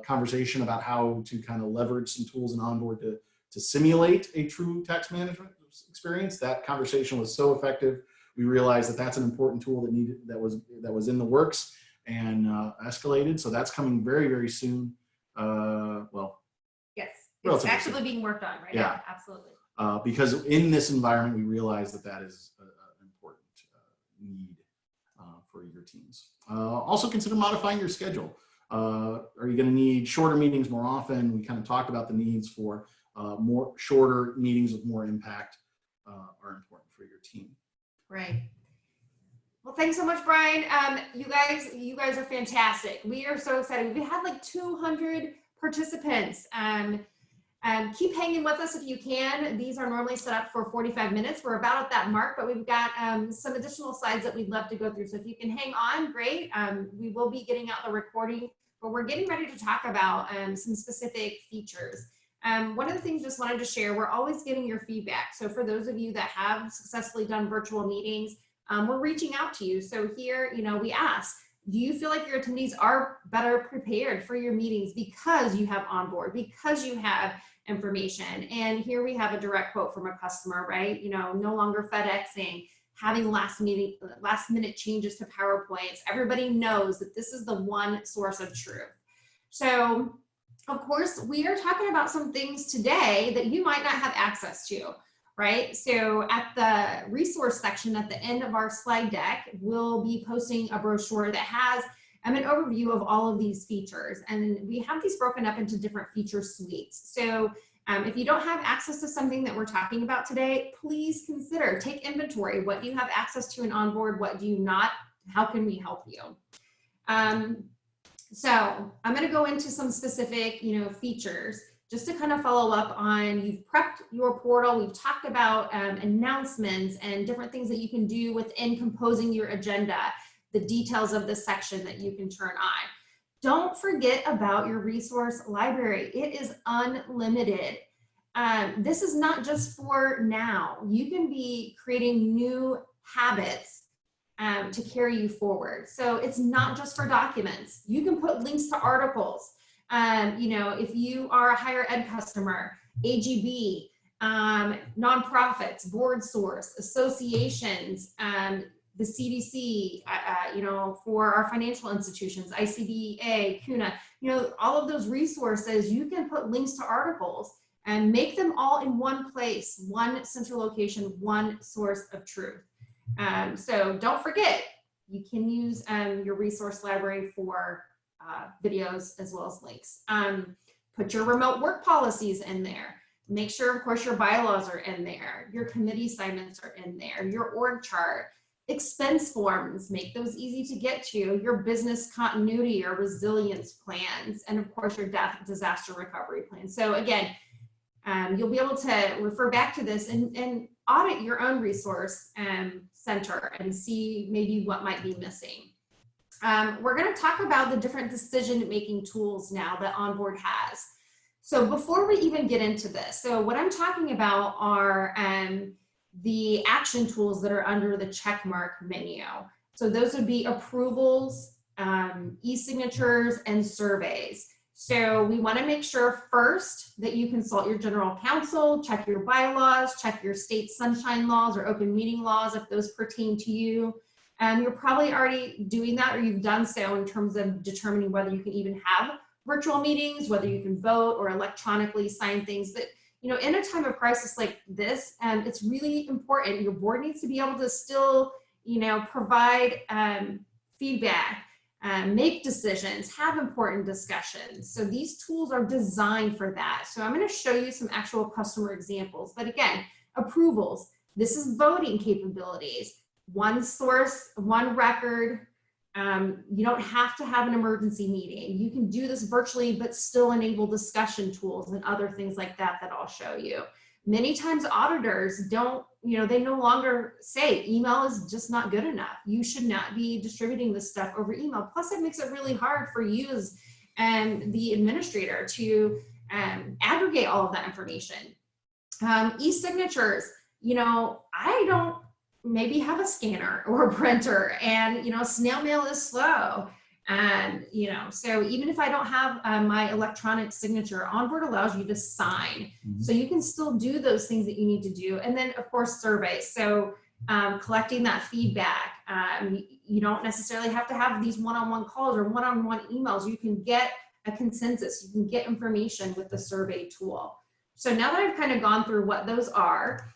conversation about how to kind of leverage some tools in OnBoard to simulate a true task management experience. That conversation was so effective. We realized that that's an important tool that was in the works and escalated. So that's coming very, very soon. Yes, it's actually being worked on right now. Absolutely. Because in this environment, we realize that is an important need for your teams. Also consider modifying your schedule. Are you going to need shorter meetings more often? We kind of talked about the needs for more shorter meetings with more impact are important for your team. Right. Well, thanks so much, Brian. You guys are fantastic. We are so excited. We had like 200 participants. Keep hanging with us if you can. These are normally set up for 45 minutes. We're about at that mark, but we've got some additional slides that we'd love to go through. So if you can hang on, great. We will be getting out the recording, but we're getting ready to talk about some specific features. One of the things just wanted to share, we're always getting your feedback. So for those of you that have successfully done virtual meetings, we're reaching out to you. So here, we ask, do you feel like your attendees are better prepared for your meetings because you have OnBoard, because you have information? And here we have a direct quote from a customer, right? No longer FedExing, having last minute changes to PowerPoints. Everybody knows that this is the one source of truth. So of course, we are talking about some things today that you might not have access to, right? So at the resource section at the end of our slide deck, we'll be posting a brochure that has an overview of all of these features. And we have these broken up into different feature suites. So if you don't have access to something that we're talking about today, please consider, take inventory. What do you have access to in OnBoard? What do you not? How can we help you? So I'm going to go into some specific, features just to kind of follow up on, you've prepped your portal. We've talked about announcements and different things that you can do within composing your agenda, the details of the section that you can turn on. Don't forget about your resource library. It is unlimited. This is not just for now. You can be creating new habits to carry you forward. So it's not just for documents. You can put links to articles. You know, if you are a higher ed customer, AGB, nonprofits, board source, associations, the CDC, you know, for our financial institutions, ICBA, CUNA, you know, all of those resources, you can put links to articles and make them all in one place, one central location, one source of truth. So don't forget, you can use your resource library for videos as well as links. Put your remote work policies in there. Make sure, of course, your bylaws are in there. Your committee assignments are in there. Your org chart, expense forms, make those easy to get to. Your business continuity or resilience plans, and of course, your disaster recovery plan. So again, you'll be able to refer back to this and audit your own resource center and see maybe what might be missing. We're going to talk about the different decision-making tools now that OnBoard has. So before we even get into this, so what I'm talking about are the action tools that are under the check mark menu. So those would be approvals, eSignatures, and surveys. So we want to make sure first that you consult your general counsel, check your bylaws, check your state sunshine laws or open meeting laws if those pertain to you. You're probably already doing that, or you've done so in terms of determining whether you can even have virtual meetings, whether you can vote or electronically sign things. But you know, in a time of crisis like this, it's really important. Your board needs to be able to still, you know, provide feedback, make decisions, have important discussions. So these tools are designed for that. So I'm going to show you some actual customer examples. But again, approvals. This is voting capabilities. One source, one record. You don't have to have an emergency meeting. You can do this virtually, but still enable discussion tools and other things like that that I'll show you. Many times auditors don't, you know, they no longer say email is just not good enough. You should not be distributing this stuff over email. Plus it makes it really hard for you as the administrator to aggregate all of that information. E-signatures, you know, I don't maybe have a scanner or a printer, and you know, snail mail is slow, and you know, so even if I don't have my electronic signature, OnBoard allows you to sign. So you can still do those things that you need to do. And then of course surveys, so collecting that feedback. You don't necessarily have to have these one-on-one calls or one-on-one emails. You can get a consensus, you can get information with the survey tool. So now that I've kind of gone through what those are,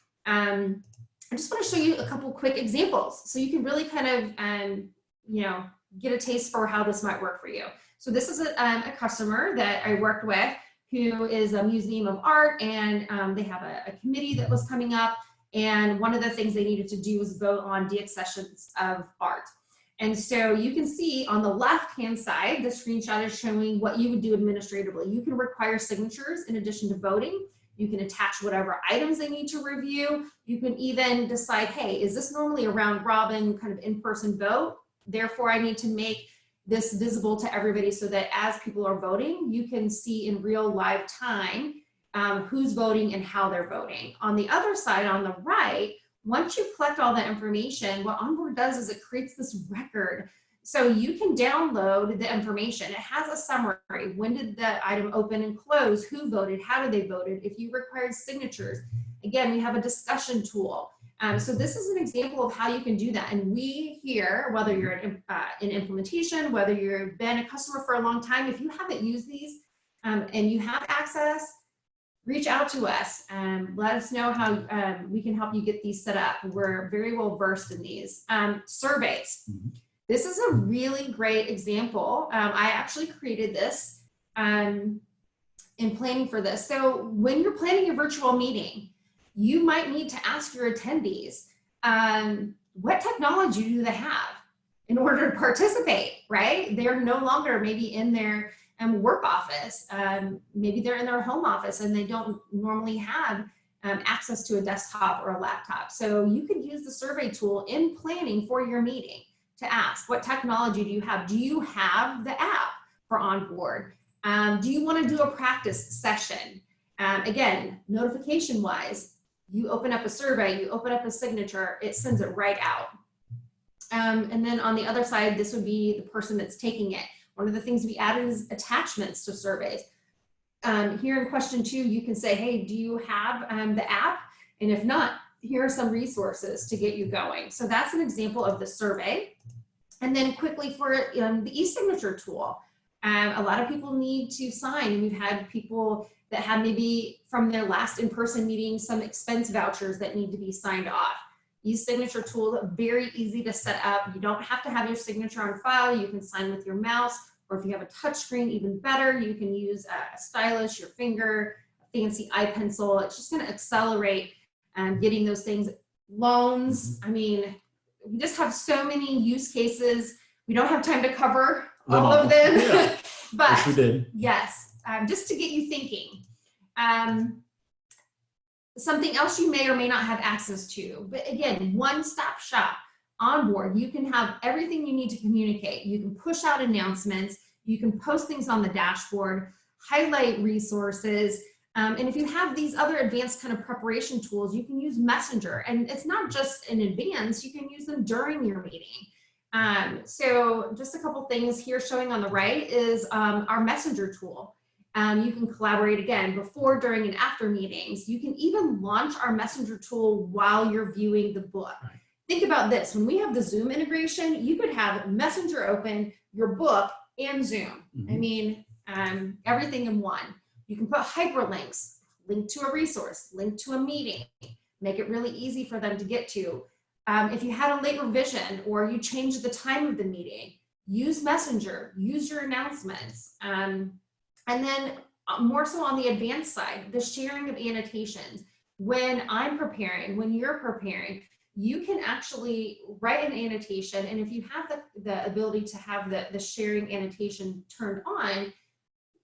I just want to show you a couple quick examples so you can really kind of, you know, get a taste for how this might work for you. So this is a customer that I worked with who is a museum of art, and they have a committee that was coming up, and one of the things they needed to do was vote on deaccessions of art. And so you can see on the left-hand side, the screenshot is showing what you would do administratively. You can require signatures in addition to voting. You can attach whatever items they need to review. You can even decide, hey, is this normally a round robin kind of in-person vote? Therefore, I need to make this visible to everybody so that as people are voting, you can see in real live time who's voting and how they're voting. On the other side, on the right, once you collect all that information, what OnBoard does is it creates this record. So you can download the information. It has a summary. When did the item open and close? Who voted? How did they voted? If you required signatures. Again, we have a discussion tool. So this is an example of how you can do that. And we here, whether you're in implementation, whether you've been a customer for a long time, if you haven't used these and you have access, reach out to us and let us know how we can help you get these set up. We're very well versed in these. Surveys. This is a really great example. I actually created this in planning for this. So when you're planning a virtual meeting, you might need to ask your attendees, what technology do they have in order to participate, right? They're no longer maybe in their work office. Maybe they're in their home office and they don't normally have access to a desktop or a laptop. So you could use the survey tool in planning for your meeting to ask, what technology do you have? Do you have the app for OnBoard? Do you want to do a practice session? Again, notification wise, you open up a survey, you open up a signature, it sends it right out. And then on the other side, this would be the person that's taking it. One of the things we added is attachments to surveys. Here in question 2, you can say, hey, do you have the app? And if not, here are some resources to get you going. So that's an example of the survey. And then quickly for the e-signature tool, a lot of people need to sign, and we've had people that have maybe from their last in-person meeting some expense vouchers that need to be signed off. E-signature tool, very easy to set up. You don't have to have your signature on file. You can sign with your mouse, or if you have a touch screen, even better, you can use a stylus, your finger, a fancy iPencil. It's just going to accelerate getting those things. Loans, I mean, we just have so many use cases. We don't have time to cover all of them, Yeah. but Yes, we did. yes, just to get you thinking. Something else you may or may not have access to, but again, one-stop shop. OnBoard, you can have everything you need to communicate. You can push out announcements, you can post things on the dashboard, highlight resources, and if you have these other advanced kind of preparation tools, you can use Messenger, and it's not just in advance, you can use them during your meeting. So just a couple things here showing on the right is our Messenger tool. You can collaborate again before, during, and after meetings. You can even launch our Messenger tool while you're viewing the book. Think about this, when we have the Zoom integration, you could have Messenger open, your book, and Zoom. I mean, everything in one. You can put hyperlinks, link to a resource, link to a meeting, make it really easy for them to get to. If you had a late revision or you changed the time of the meeting, use Messenger, use your announcements. And then more so on the advanced side, the sharing of annotations. When I'm preparing, when you're preparing, you can actually write an annotation, and if you have the ability to have the sharing annotation turned on,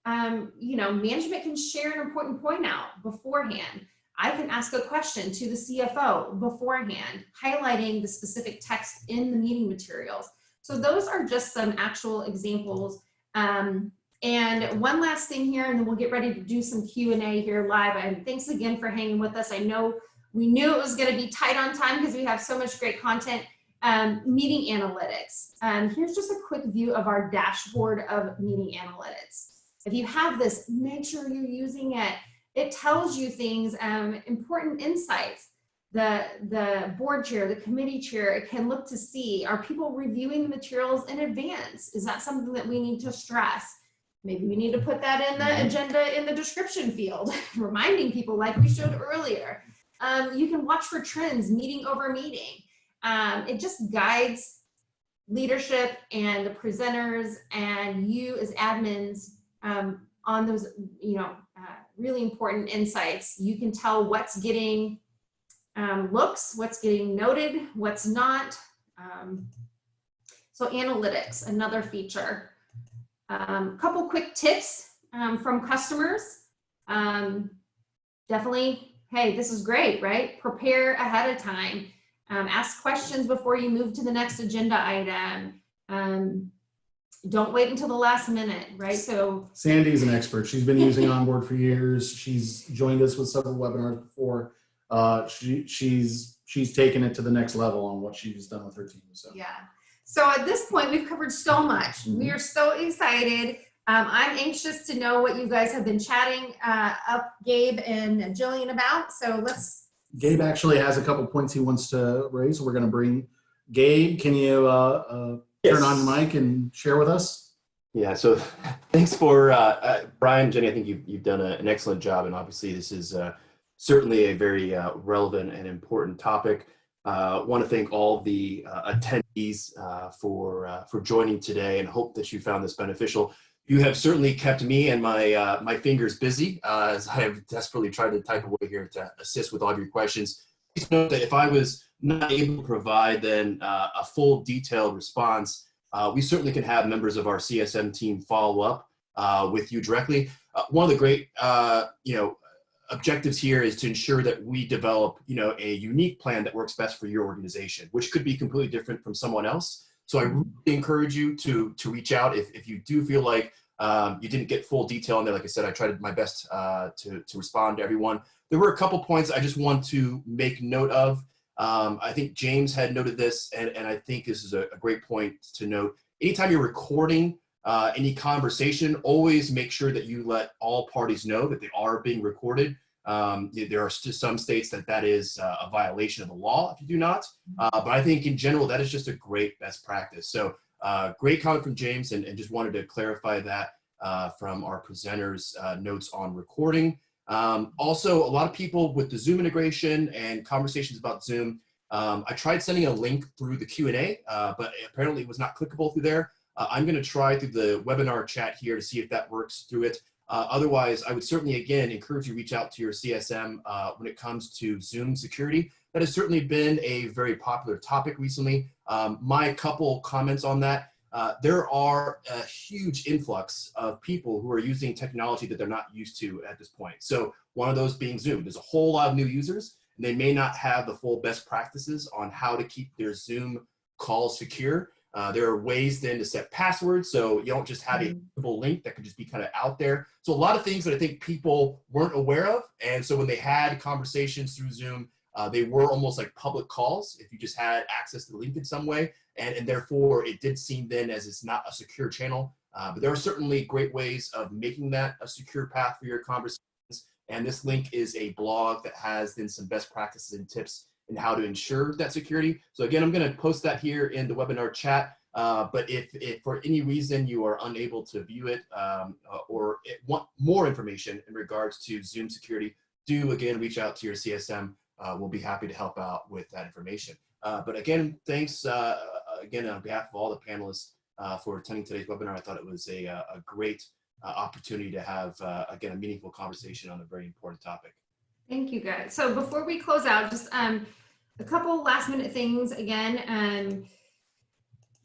management can share an important point out beforehand. I can ask a question to the CFO beforehand, highlighting the specific text in the meeting materials. So those are just some actual examples. And one last thing here, and then we'll get ready to do some Q&A here live. And thanks again for hanging with us. I know we knew it was going to be tight on time because we have so much great content. Meeting analytics. Here's just a quick view of our dashboard of meeting analytics. If you have this, make sure you're using it. It tells you things, important insights. The board chair, the committee chair, it can look to see, are people reviewing the materials in advance? Is that something that we need to stress? Maybe we need to put that in the agenda in the description field, reminding people like we showed earlier. You can watch for trends, meeting over meeting. It just guides leadership and the presenters and you as admins on those, really important insights. You can tell what's getting looks, what's getting noted, what's not. So analytics, another feature. Couple quick tips from customers. Definitely, hey, this is great, right? Prepare ahead of time. Ask questions before you move to the next agenda item. Don't wait until the last minute, right? So Sandy's an expert. She's been using OnBoard for years. She's joined us with several webinars before. She's taken it to the next level on what she's done with her team. So yeah. So at this point, we've covered so much. We are so excited. I'm anxious to know what you guys have been chatting up Gabe and Jillian about. So let's. Gabe actually has a couple points he wants to raise. So we're going to bring Gabe. Can you turn on your mic and share with us? Yeah, so thanks for Brian, Jenny. I think you've done an excellent job, and obviously this is certainly a very relevant and important topic. Want to thank all the attendees for joining today, and hope that you found this beneficial. You have certainly kept me and my fingers busy as I have desperately tried to type away here to assist with all of your questions. Please note that if I was not able to provide then a full detailed response, we certainly can have members of our CSM team follow up with you directly. One of the great objectives here is to ensure that we develop a unique plan that works best for your organization, which could be completely different from someone else. So I really encourage you to reach out if you do feel like you didn't get full detail in there. Like I said, I tried my best to respond to everyone. There were a couple points I just want to make note of. I think James had noted this, and I think this is a great point to note. Anytime you're recording any conversation, always make sure that you let all parties know that they are being recorded. There are still some states that is a violation of the law if you do not. But I think in general, that is just a great best practice. So great comment from James, and just wanted to clarify that from our presenters' notes on recording. Also, a lot of people with the Zoom integration and conversations about Zoom, I tried sending a link through the Q&A, but apparently it was not clickable through there. I'm going to try through the webinar chat here to see if that works through it. Otherwise, I would certainly, again, encourage you to reach out to your CSM when it comes to Zoom security. That has certainly been a very popular topic recently. My couple comments on that. There are a huge influx of people who are using technology that they're not used to at this point. So one of those being Zoom. There's a whole lot of new users, and they may not have the full best practices on how to keep their Zoom calls secure. There are ways then to set passwords, so you don't just have a simple link that could just be kind of out there. So a lot of things that I think people weren't aware of, and so when they had conversations through Zoom, they were almost like public calls if you just had access to the link in some way, and therefore it did seem then as it's not a secure channel. But there are certainly great ways of making that a secure path for your conversations, and this link is a blog that has then some best practices and tips and how to ensure that security. So again, I'm going to post that here in the webinar chat. But if for any reason you are unable to view it or want more information in regards to Zoom security, do again reach out to your CSM. We'll be happy to help out with that information. But again, thanks again on behalf of all the panelists for attending today's webinar. I thought it was a great opportunity to have, again, a meaningful conversation on a very important topic. Thank you, guys. So before we close out, just a couple last minute things again.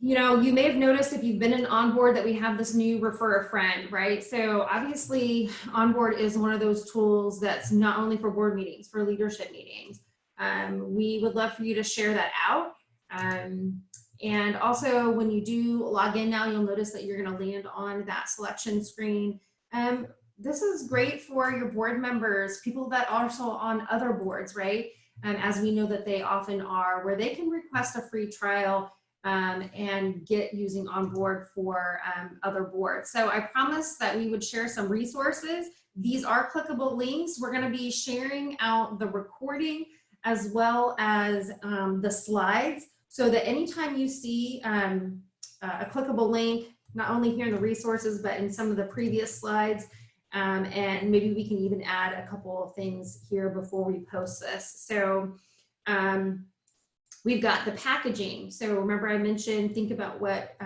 You know, you may have noticed if you've been in OnBoard that we have this new refer a friend, right? So obviously OnBoard is one of those tools that's not only for board meetings, for leadership meetings. We would love for you to share that out. And also when you do log in now, you'll notice that you're going to land on that selection screen. This is great for your board members, people that are also on other boards, right? As we know that they often are, where they can request a free trial and get using OnBoard for other boards. So I promised that we would share some resources. These are clickable links. We're going to be sharing out the recording as well as the slides, so that anytime you see a clickable link, not only here in the resources, but in some of the previous slides, and maybe we can even add a couple of things here before we post this. So we've got the packaging. So remember I mentioned, think about what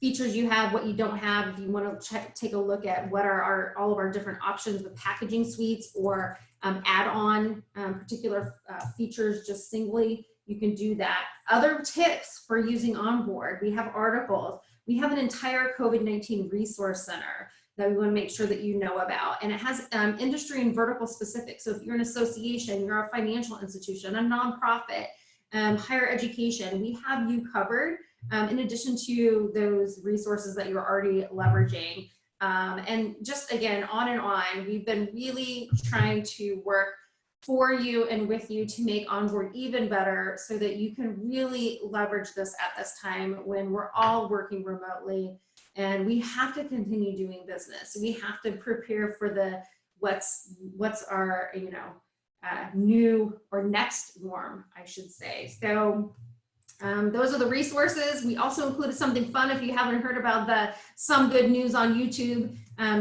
features you have, what you don't have. If you want to take a look at what are all of our different options with packaging suites, or add on particular features just singly, you can do that. Other tips for using OnBoard: we have articles. We have an entire COVID-19 resource center that we want to make sure that you know about. And it has industry and vertical specific. So if you're an association, you're a financial institution, a nonprofit, higher education, we have you covered, in addition to those resources that you're already leveraging. And just again, on and on, we've been really trying to work for you and with you to make OnBoard even better, so that you can really leverage this at this time when we're all working remotely and we have to continue doing business. We have to prepare for the what's our new or next norm, I should say. So those are the resources. We also included something fun. If you haven't heard about some good news on YouTube,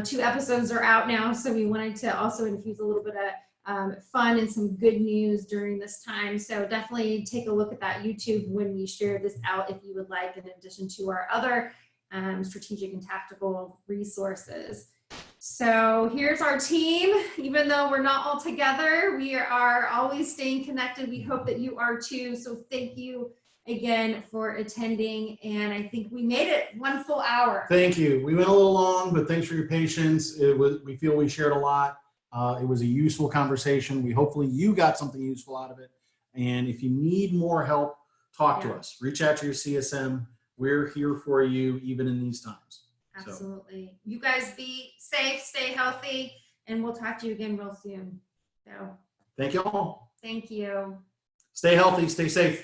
2 episodes are out now, so we wanted to also infuse a little bit of fun and some good news during this time. So definitely take a look at that YouTube when we share this out, if you would like, in addition to our other strategic and tactical resources. So here's our team. Even though we're not all together, we are always staying connected. We hope that you are too. So thank you again for attending. And I think we made it 1 full hour. Thank you. We went a little long, but thanks for your patience. We feel we shared a lot. It was a useful conversation. Hopefully you got something useful out of it. And if you need more help, talk to us. Reach out to your CSM. We're here for you even in these times. Absolutely. So, you guys be safe, stay healthy, and we'll talk to you again real soon. So thank you all. Thank you. Stay healthy, stay safe.